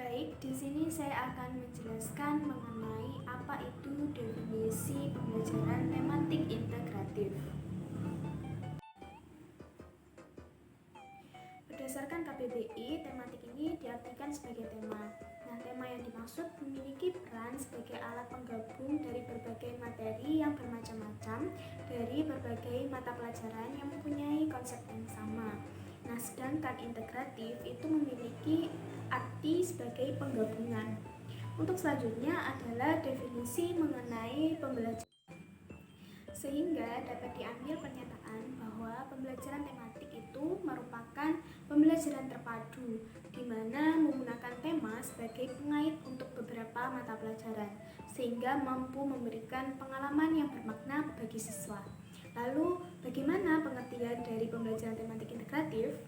Baik, di sini saya akan menjelaskan mengenai apa itu definisi pembelajaran tematik integratif. Berdasarkan KBBI, tematik ini diartikan sebagai tema. Nah, tema yang dimaksud memiliki peran sebagai alat penggabung dari berbagai materi yang bermacam-macam dari berbagai mata pelajaran yang mempunyai konsep yang sama. Nah, sedangkan integratif itu memiliki arti sebagai penggabungan. Untuk selanjutnya adalah definisi mengenai pembelajaran. Sehingga dapat diambil pernyataan bahwa pembelajaran tematik itu merupakan pembelajaran terpadu, di mana menggunakan tema sebagai pengait untuk beberapa mata pelajaran, sehingga mampu memberikan pengalaman yang bermakna bagi siswa. Lalu, bagaimana pengertian dari pembelajaran tematik integratif?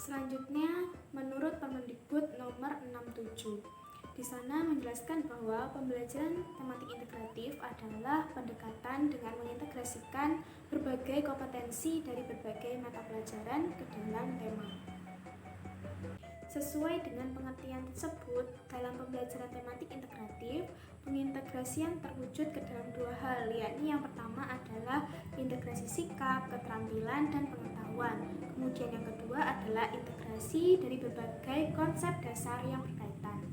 Selanjutnya, menurut Permendikbud nomor 67, di sana menjelaskan bahwa pembelajaran tematik integratif adalah pendekatan dengan mengintegrasikan berbagai kompetensi dari berbagai mata pelajaran ke dalam tema. Sesuai dengan pengertian tersebut, dalam pembelajaran tematik integratif, pengintegrasian terwujud ke dalam dua hal, yakni yang pertama adalah integrasi sikap, keterampilan, dan pengetahuan. Kemudian yang kedua adalah integrasi dari berbagai konsep dasar yang berkaitan.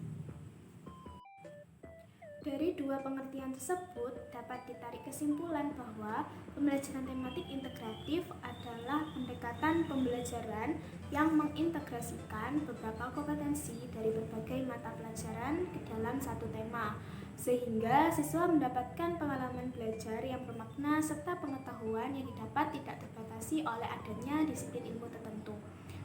Dari dua pengertian tersebut, dapat ditarik kesimpulan bahwa pembelajaran tematik integratif adalah pendekatan pembelajaran yang mengintegrasikan beberapa kompetensi dari berbagai mata pelajaran ke dalam satu tema, sehingga siswa mendapatkan pengalaman belajar yang bermakna serta pengetahuan yang didapat tidak terbatasi oleh adanya disiplin ilmu tertentu.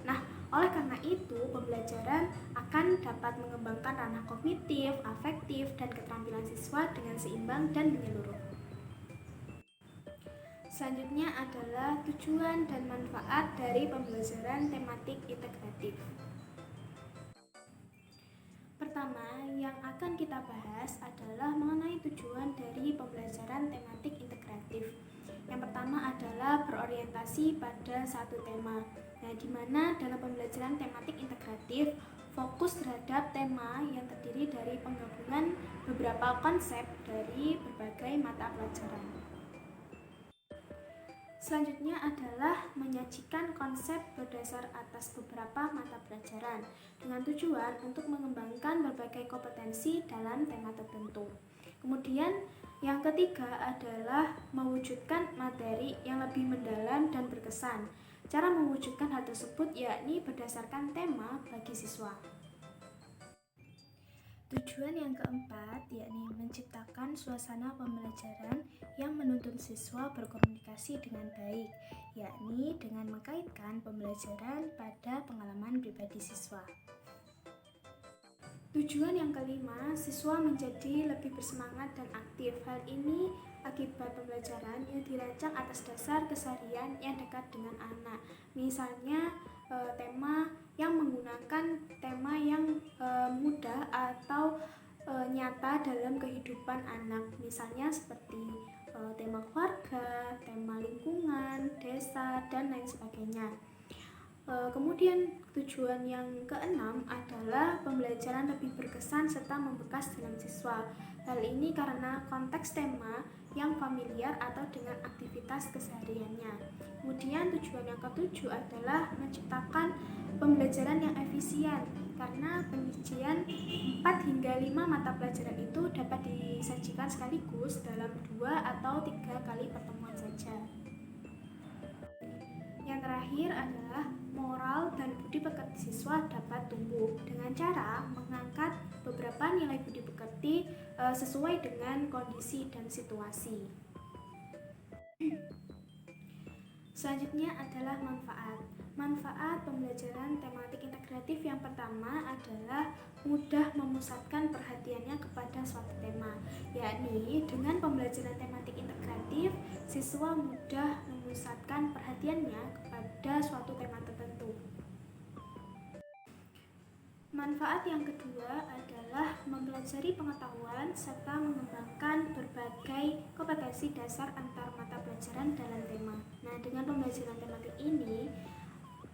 Nah, oleh karena itu, pembelajaran akan dapat mengembangkan ranah kognitif, afektif, dan keterampilan siswa dengan seimbang dan menyeluruh. Selanjutnya adalah tujuan dan manfaat dari pembelajaran tematik integratif. Pertama, yang akan kita bahas adalah mengenai tujuan dari pembelajaran tematik integratif. Yang pertama adalah berorientasi pada satu tema. Nah, di mana dalam pembelajaran tematik integratif fokus terhadap tema yang terdiri dari penggabungan beberapa konsep dari berbagai mata pelajaran. Selanjutnya adalah menyajikan konsep berdasar atas beberapa mata pelajaran dengan tujuan untuk mengembangkan berbagai kompetensi dalam tema tertentu. Kemudian yang ketiga adalah mewujudkan materi yang lebih mendalam dan berkesan. Cara mewujudkan hal tersebut yakni berdasarkan tema bagi siswa. Tujuan yang keempat yakni menciptakan suasana pembelajaran yang menuntun siswa berkomunikasi dengan baik, yakni dengan mengkaitkan pembelajaran pada pengalaman pribadi siswa. Tujuan yang kelima, siswa menjadi lebih bersemangat dan aktif. Hal ini akibat pembelajaran yang dirancang atas dasar keseharian yang dekat dengan anak. Misalnya tema yang menggunakan tema yang mudah atau nyata dalam kehidupan anak. Misalnya seperti tema keluarga, tema lingkungan, desa, dan lain sebagainya. Kemudian tujuan yang keenam adalah pembelajaran lebih berkesan serta membekas dalam siswa. Hal ini karena konteks tema yang familiar atau dengan aktivitas kesehariannya. Kemudian tujuan yang ketujuh adalah menciptakan pembelajaran yang efisien karena penyajian 4 hingga 5 mata pelajaran itu dapat disajikan sekaligus dalam 2 atau 3 kali pertemuan saja. Yang terakhir adalah moral dan budi pekerti siswa dapat tumbuh dengan cara mengangkat beberapa nilai budi pekerti sesuai dengan kondisi dan situasi. Selanjutnya adalah manfaat. Manfaat pembelajaran tematik integratif yang pertama adalah mudah memusatkan perhatiannya kepada suatu tema, yakni dengan pembelajaran tematik integratif, siswa mudah memusatkan perhatiannya kepada suatu tema tertentu. Manfaat yang kedua adalah mempelajari pengetahuan serta mengembangkan berbagai kompetensi dasar antar mata pelajaran dalam tema. Nah, dengan pembelajaran tematik ini,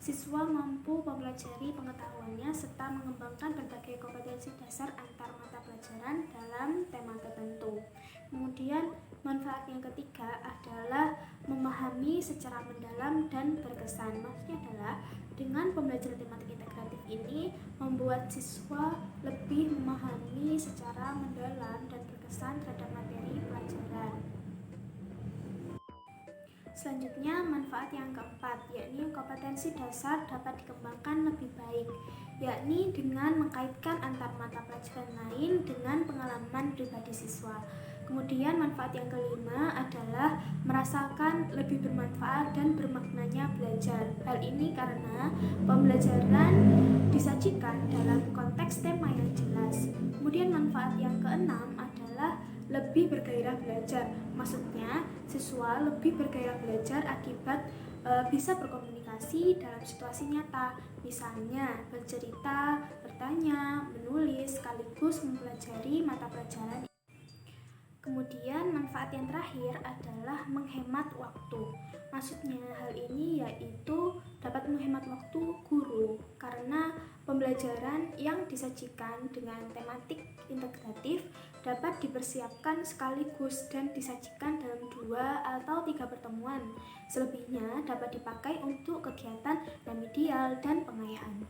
Siswa mampu mempelajari pengetahuannya serta mengembangkan berbagai kompetensi dasar antar mata pelajaran dalam tema tertentu. Kemudian manfaat yang ketiga adalah memahami secara mendalam dan berkesan. Maksudnya adalah dengan pembelajaran tematik integratif ini membuat siswa lebih memahami secara mendalam dan berkesan terhadap materi pelajaran. Selanjutnya, manfaat yang keempat, yakni kompetensi dasar dapat dikembangkan lebih baik, yakni dengan mengkaitkan antar mata pelajaran lain dengan pengalaman pribadi siswa. Kemudian manfaat yang kelima adalah merasakan lebih bermanfaat dan bermaknanya belajar. Hal ini karena pembelajaran disajikan dalam konteks tema yang jelas. Kemudian manfaat yang keenam adalah lebih bergairah belajar. Maksudnya, siswa lebih bergairah belajar akibat bisa berkomunikasi dalam situasi nyata. Misalnya, bercerita, bertanya, menulis, sekaligus mempelajari mata pelajaran. Kemudian manfaat yang terakhir adalah menghemat waktu. Maksudnya hal ini yaitu dapat menghemat waktu guru karena pembelajaran yang disajikan dengan tematik integratif dapat dipersiapkan sekaligus dan disajikan dalam 2 atau 3 pertemuan. Selebihnya dapat dipakai untuk kegiatan remedial dan pengayaan.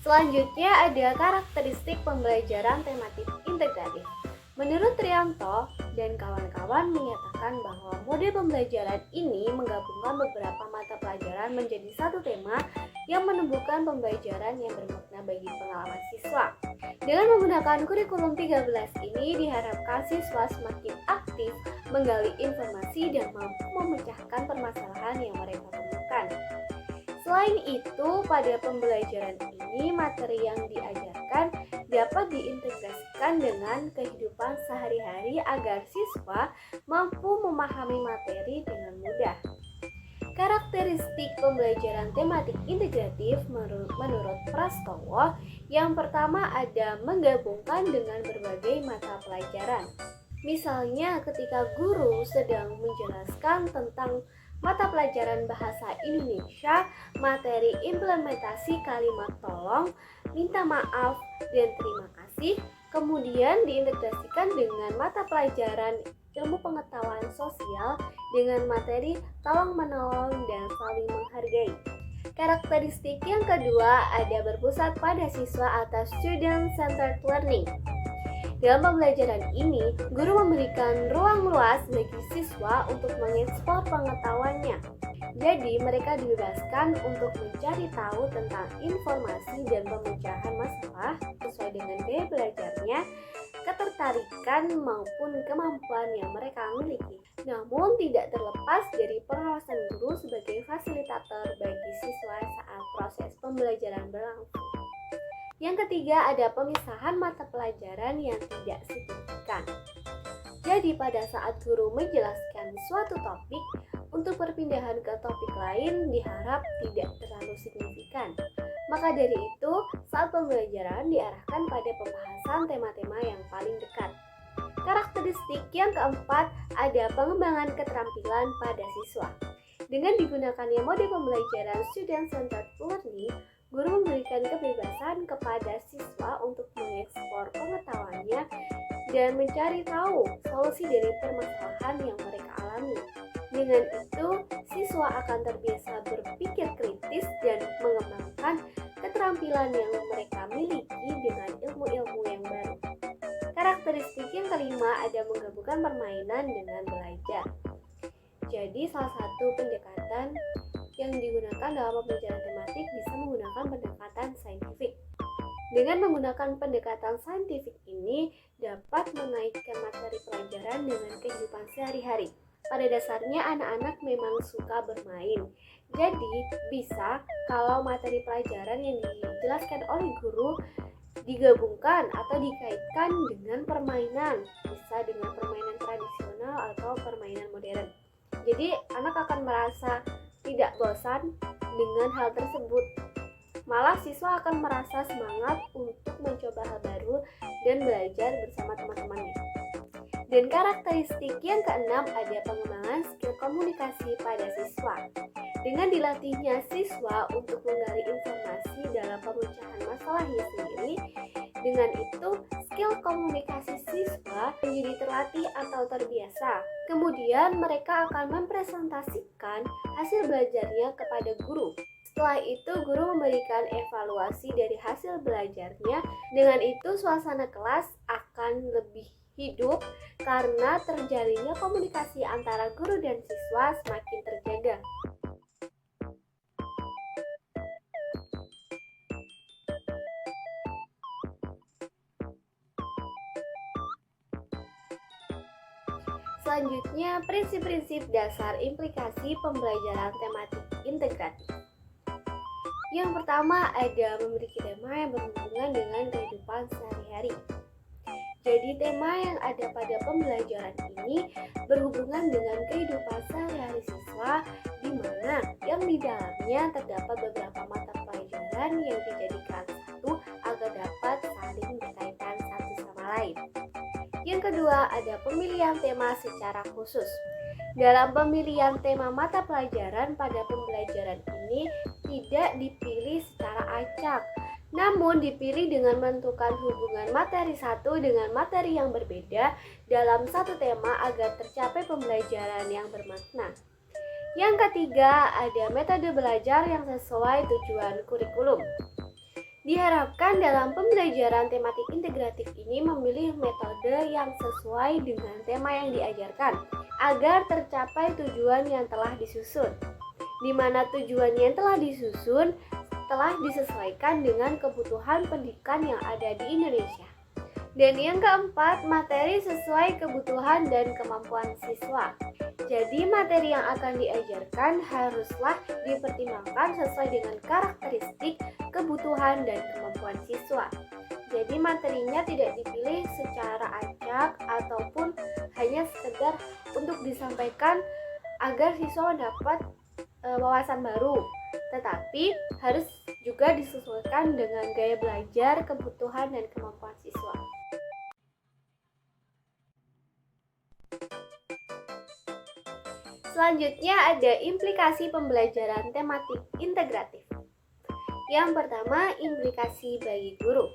Selanjutnya ada karakteristik pembelajaran tematik integratif. Menurut Trianto dan kawan-kawan menyatakan bahwa model pembelajaran ini menggabungkan beberapa mata pelajaran menjadi satu tema yang menumbuhkan pembelajaran yang bermakna bagi pengalaman siswa. Dengan menggunakan kurikulum 13 ini diharapkan siswa semakin aktif menggali informasi dan mampu memecahkan permasalahan yang mereka temukan. Selain itu, pada pembelajaran ini materi yang diajarkan dapat diintegrasikan dengan kehidupan sehari-hari agar siswa mampu memahami materi dengan mudah. Karakteristik pembelajaran tematik integratif menurut Prastowo, yang pertama ada menggabungkan dengan berbagai mata pelajaran. Misalnya ketika guru sedang menjelaskan tentang mata pelajaran bahasa Indonesia, materi implementasi kalimat tolong, minta maaf, dan terima kasih, kemudian diintegrasikan dengan mata pelajaran ilmu pengetahuan sosial dengan materi tolong menolong dan saling menghargai. Karakteristik yang kedua ada berpusat pada siswa atau student-centered learning. Dalam pembelajaran ini, guru memberikan ruang luas bagi siswa untuk mengekspor pengetahuannya. Jadi, mereka dibebaskan untuk mencari tahu tentang informasi dan pemecahan masalah sesuai dengan gaya belajarnya, ketertarikan maupun kemampuan yang mereka miliki. Namun, tidak terlepas dari pengawasan guru sebagai fasilitator bagi siswa saat proses pembelajaran berlangsung. Yang ketiga ada pemisahan mata pelajaran yang tidak signifikan. Jadi pada saat guru menjelaskan suatu topik, untuk perpindahan ke topik lain diharap tidak terlalu signifikan. Maka dari itu, saat pembelajaran diarahkan pada pembahasan tema-tema yang paling dekat. Karakteristik yang keempat ada pengembangan keterampilan pada siswa. Dengan digunakannya mode pembelajaran student-centered learning, guru memberikan kebebasan kepada siswa untuk mengekspor pengetahuannya dan mencari tahu solusi dari permasalahan yang mereka alami. Dengan itu, siswa akan terbiasa berpikir kritis dan mengembangkan keterampilan yang mereka miliki dengan ilmu-ilmu yang baru. Karakteristik yang kelima ada menggabungkan permainan dengan belajar. Jadi, salah satu pendekatan yang digunakan dalam pembelajaran tematik bisa menggunakan pendekatan saintifik. Dengan menggunakan pendekatan saintifik ini dapat mengaitkan materi pelajaran dengan kehidupan sehari-hari. Pada dasarnya anak-anak memang suka bermain. Jadi bisa kalau materi pelajaran yang dijelaskan oleh guru digabungkan atau dikaitkan dengan permainan, bisa dengan permainan tradisional atau permainan modern. Jadi anak akan merasa tidak bosan dengan hal tersebut. Malah siswa akan merasa semangat untuk mencoba hal baru dan belajar bersama teman-temannya. Dan karakteristik yang keenam ada pengembangan skill komunikasi pada siswa. Dengan dilatihnya siswa untuk menggali informasi dalam pemecahan masalahnya sendiri, dengan itu skill komunikasi siswa menjadi terlatih atau terbiasa. Kemudian mereka akan mempresentasikan hasil belajarnya kepada guru. Setelah itu guru memberikan evaluasi dari hasil belajarnya. Dengan itu suasana kelas akan lebih hidup karena terjalinnya komunikasi antara guru dan siswa semakin terjaga. Selanjutnya, prinsip-prinsip dasar implikasi pembelajaran tematik integratif. Yang pertama ada memiliki tema yang berhubungan dengan kehidupan sehari-hari. Jadi tema yang ada pada pembelajaran ini berhubungan dengan kehidupan sehari-hari siswa, di mana yang di dalamnya terdapat beberapa mata pelajaran yang dijadikan satu agar dapat saling berkaitan satu sama lain. Yang kedua ada pemilihan tema secara khusus. Dalam pemilihan tema mata pelajaran pada pembelajaran ini tidak dipilih secara acak, namun dipilih dengan menentukan hubungan materi satu dengan materi yang berbeda dalam satu tema agar tercapai pembelajaran yang bermakna. Yang ketiga, ada metode belajar yang sesuai tujuan kurikulum. Diharapkan dalam pembelajaran tematik integratif ini memilih metode yang sesuai dengan tema yang diajarkan agar tercapai tujuan yang telah disusun, di mana tujuan yang telah disusun telah disesuaikan dengan kebutuhan pendidikan yang ada di Indonesia. Dan yang keempat, materi sesuai kebutuhan dan kemampuan siswa. Jadi materi yang akan diajarkan haruslah dipertimbangkan sesuai dengan karakteristik, kebutuhan, dan kemampuan siswa. Jadi materinya tidak dipilih secara acak ataupun hanya sekedar untuk disampaikan agar siswa mendapat wawasan baru, tetapi harus juga disesuaikan dengan gaya belajar, kebutuhan, dan kemampuan siswa. Selanjutnya ada implikasi pembelajaran tematik integratif. Yang pertama, implikasi bagi guru.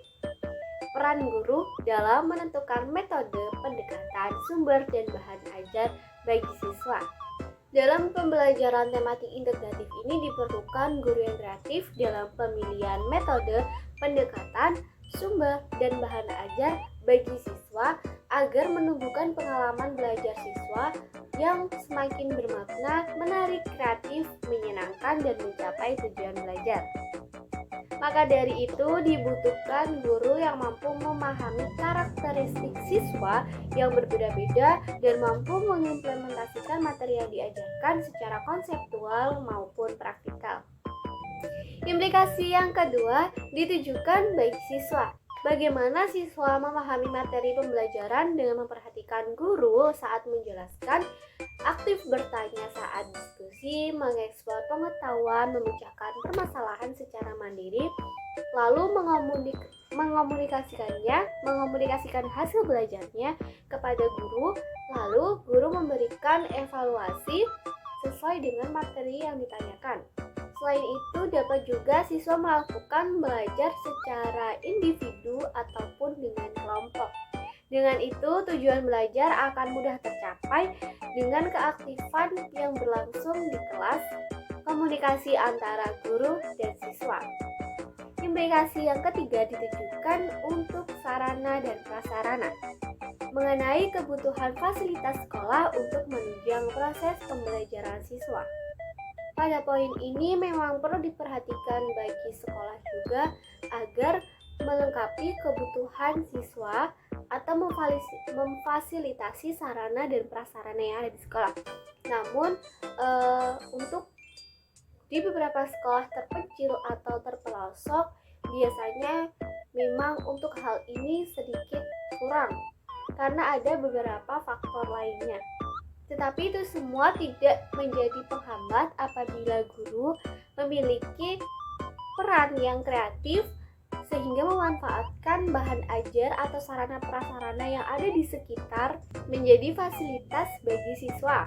Peran guru dalam menentukan metode pendekatan, sumber, dan bahan ajar bagi siswa. Dalam pembelajaran tematik integratif ini diperlukan guru yang kreatif dalam pemilihan metode, pendekatan, sumber, dan bahan ajar bagi siswa agar menumbuhkan pengalaman belajar siswa yang semakin bermakna, menarik, kreatif, menyenangkan, dan mencapai tujuan belajar. Maka dari itu dibutuhkan guru yang mampu memahami karakteristik siswa yang berbeda-beda dan mampu mengimplementasikan materi yang diajarkan secara konseptual maupun praktikal. Implikasi yang kedua ditujukan bagi siswa. Bagaimana siswa memahami materi pembelajaran dengan memperhatikan guru saat menjelaskan, aktif bertanya saat diskusi, mengeksplor pengetahuan, memecahkan permasalahan secara mandiri, lalu mengomunikasikan hasil belajarnya kepada guru, lalu guru memberikan evaluasi sesuai dengan materi yang ditanyakan. Selain itu, dapat juga siswa melakukan belajar secara individu ataupun dengan kelompok. Dengan itu, tujuan belajar akan mudah tercapai dengan keaktifan yang berlangsung di kelas, komunikasi antara guru dan siswa. Implikasi yang ketiga ditujukan untuk sarana dan prasarana, mengenai kebutuhan fasilitas sekolah untuk menunjang proses pembelajaran siswa. Pada poin ini memang perlu diperhatikan bagi sekolah juga agar melengkapi kebutuhan siswa atau memfasilitasi sarana dan prasarana yang ada di sekolah. Namun untuk di beberapa sekolah terpencil atau terpelosok biasanya memang untuk hal ini sedikit kurang karena ada beberapa faktor lainnya. Tetapi itu semua tidak menjadi penghambat apabila guru memiliki peran yang kreatif sehingga memanfaatkan bahan ajar atau sarana prasarana yang ada di sekitar menjadi fasilitas bagi siswa.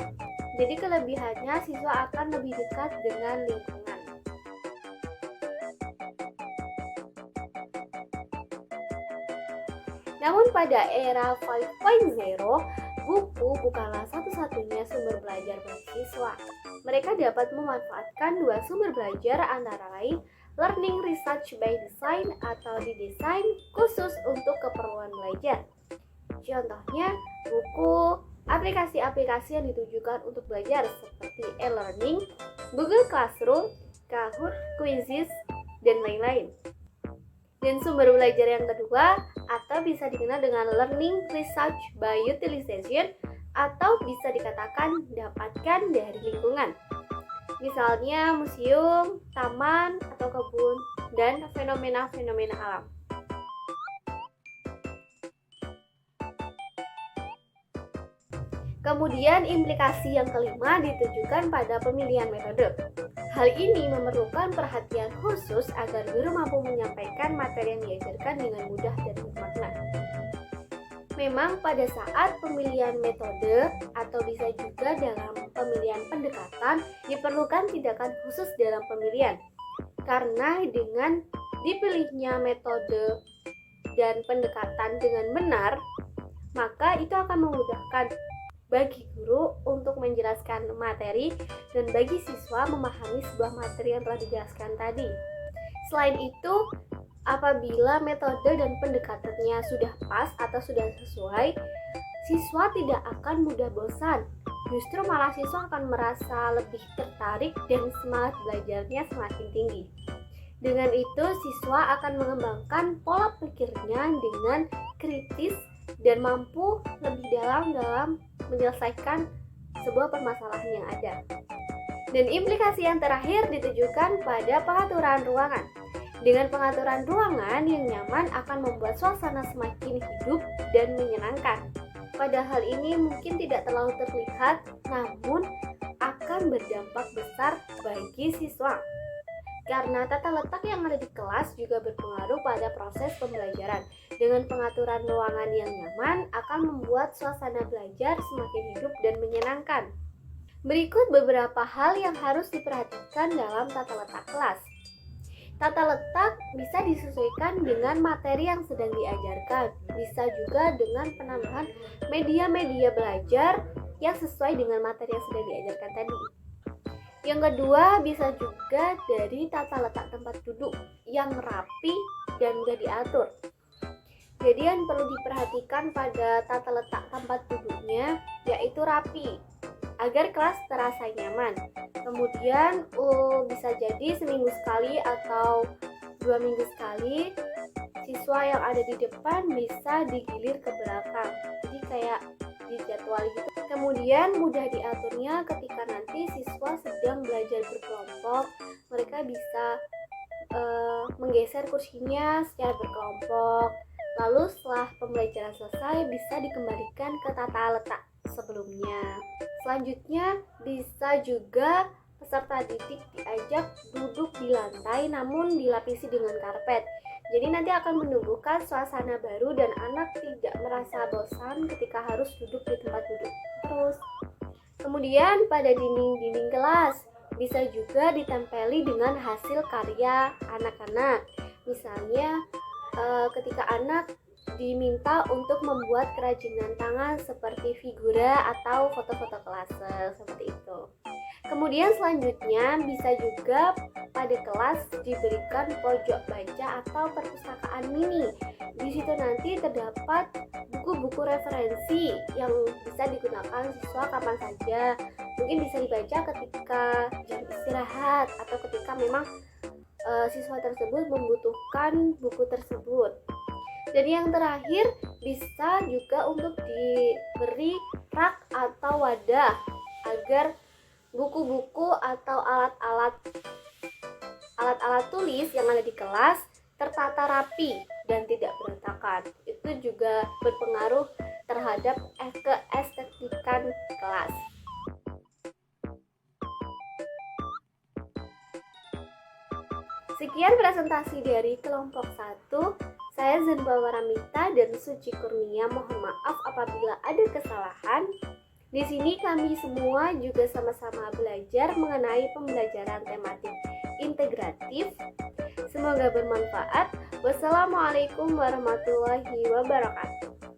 Jadi kelebihannya siswa akan lebih dekat dengan lingkungan. Namun pada era 5.0, buku bukanlah satu-satunya sumber belajar bagi siswa. Mereka dapat memanfaatkan dua sumber belajar antara lain Learning Research by Design atau didesain khusus untuk keperluan belajar. Contohnya, buku, aplikasi-aplikasi yang ditujukan untuk belajar seperti e-learning, Google Classroom, Kahoot, Quizzes, dan lain-lain. Dan sumber belajar yang kedua atau bisa dikenal dengan Learning Research by Utilization atau bisa dikatakan dapatkan dari lingkungan. Misalnya museum, taman, atau kebun, dan fenomena-fenomena alam. Kemudian implikasi yang kelima ditujukan pada pemilihan metode. Hal ini memerlukan perhatian khusus agar guru mampu menyampaikan materi yang diajarkan dengan mudah dan bermakna. Memang pada saat pemilihan metode atau bisa juga dalam pemilihan pendekatan diperlukan tindakan khusus dalam pemilihan. Karena dengan dipilihnya metode dan pendekatan dengan benar, maka itu akan memudahkan bagi guru untuk menjelaskan materi dan bagi siswa memahami sebuah materi yang telah dijelaskan tadi. Selain itu, apabila metode dan pendekatannya sudah pas atau sudah sesuai, siswa tidak akan mudah bosan. Justru malah siswa akan merasa lebih tertarik dan semangat belajarnya semakin tinggi. Dengan itu, siswa akan mengembangkan pola pikirnya dengan kritis dan mampu lebih dalam menyelesaikan sebuah permasalahan yang ada. Dan implikasi yang terakhir ditujukan pada pengaturan ruangan. Dengan pengaturan ruangan yang nyaman akan membuat suasana semakin hidup dan menyenangkan. Pada hal ini mungkin tidak terlalu terlihat, namun akan berdampak besar bagi siswa. Karena tata letak yang ada di kelas juga berpengaruh pada proses pembelajaran. Dengan pengaturan ruangan yang nyaman akan membuat suasana belajar semakin hidup dan menyenangkan. Berikut beberapa hal yang harus diperhatikan dalam tata letak kelas. Tata letak bisa disesuaikan dengan materi yang sedang diajarkan. Bisa juga dengan penambahan media-media belajar yang sesuai dengan materi yang sedang diajarkan tadi. Yang kedua, bisa juga dari tata letak tempat duduk yang rapi dan mudah diatur. Jadi yang perlu diperhatikan pada tata letak tempat duduknya yaitu rapi, agar kelas terasa nyaman. Kemudian bisa jadi seminggu sekali atau 2 minggu sekali siswa yang ada di depan bisa digilir ke belakang. Jadi kayak dijadwal gitu. Kemudian mudah diaturnya ketika nanti siswa sedang belajar berkelompok, mereka bisa menggeser kursinya secara berkelompok. Lalu setelah pembelajaran selesai bisa dikembalikan ke tata letak sebelumnya. Selanjutnya bisa juga peserta didik diajak duduk di lantai namun dilapisi dengan karpet. Jadi nanti akan menumbuhkan suasana baru dan anak tidak merasa bosan ketika harus duduk di tempat duduk terus. Kemudian pada dinding-dinding kelas bisa juga ditempeli dengan hasil karya anak-anak. Misalnya ketika anak diminta untuk membuat kerajinan tangan seperti figura atau foto-foto kelase seperti itu. Kemudian selanjutnya bisa juga pada kelas diberikan pojok baca atau perpustakaan mini. Di situ nanti terdapat buku-buku referensi yang bisa digunakan siswa kapan saja. Mungkin bisa dibaca ketika jam istirahat atau ketika memang siswa tersebut membutuhkan buku tersebut. Dan yang terakhir bisa juga untuk diberi rak atau wadah agar buku-buku atau alat-alat tulis yang ada di kelas tertata rapi dan tidak berantakan. Itu juga berpengaruh terhadap keestetikan kelas. Sekian presentasi dari kelompok 1. Saya Zanba Waramita dan Suci Kurnia. Mohon maaf apabila ada kesalahan. Di sini kami semua juga sama-sama belajar mengenai pembelajaran tematik integratif. Semoga bermanfaat. Wassalamualaikum warahmatullahi wabarakatuh.